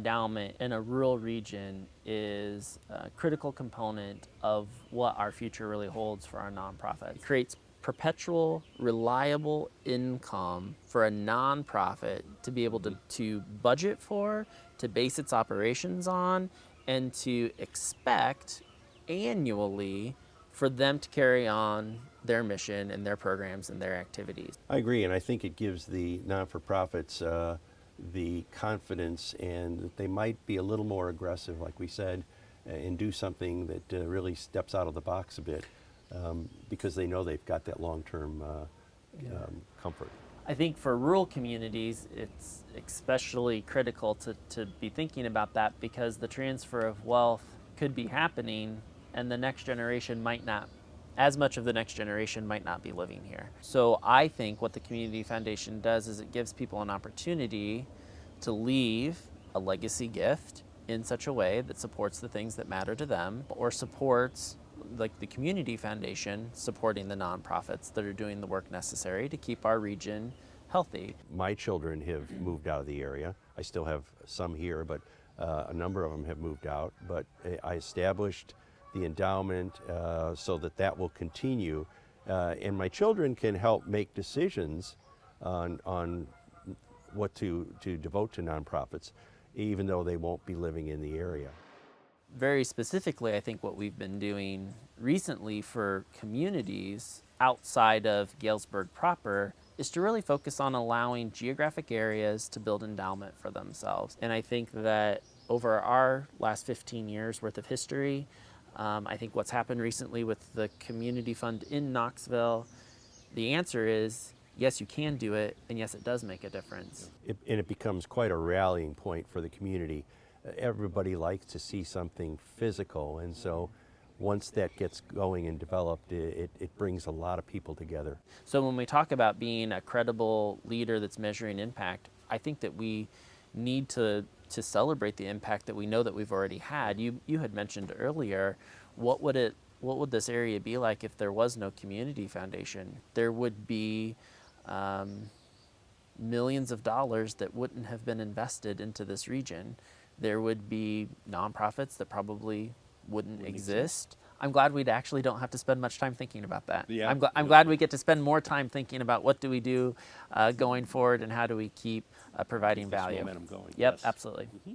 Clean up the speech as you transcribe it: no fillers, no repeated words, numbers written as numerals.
endowment in a rural region is a critical component of what our future really holds for our nonprofit. It creates perpetual, reliable income for a nonprofit to be able to budget for, to base its operations on, and to expect annually for them to carry on their mission and their programs and their activities. I agree, and I think it gives the non-for-profits the confidence, and that they might be a little more aggressive, like we said, and do something that really steps out of the box a bit, because they know they've got that long-term comfort. I think for rural communities, it's especially critical to be thinking about that, because the transfer of wealth could be happening and the next generation might not, as much of the next generation might not be living here. So I think what the Community Foundation does is it gives people an opportunity to leave a legacy gift in such a way that supports the things that matter to them, or supports, like the Community Foundation, supporting the nonprofits that are doing the work necessary to keep our region healthy. My children have moved out of the area. I still have some here, but a number of them have moved out. But I established the endowment so that will continue, and my children can help make decisions on what to devote to nonprofits, even though they won't be living in the area. Very specifically, I think what we've been doing recently for communities outside of Galesburg proper is to really focus on allowing geographic areas to build endowment for themselves. And I think that over our last 15 years worth of history, I think what's happened recently with the community fund in Knoxville, the answer is yes, you can do it, and yes, it does make a difference. And it becomes quite a rallying point for the community. Everybody likes to see something physical, and so once that gets going and developed, it brings a lot of people together. So when we talk about being a credible leader that's measuring impact, I think that we need to celebrate the impact that we know that we've already had. You had mentioned earlier, what would this area be like if there was no community foundation? There would be millions of dollars that wouldn't have been invested into this region. There would be nonprofits that probably wouldn't exist. I'm glad we actually don't have to spend much time thinking about that. Yeah. I'm glad we get to spend more time thinking about what do we do going forward and how do we keep providing value. Momentum going. Yep, Yes. absolutely. Mm-hmm.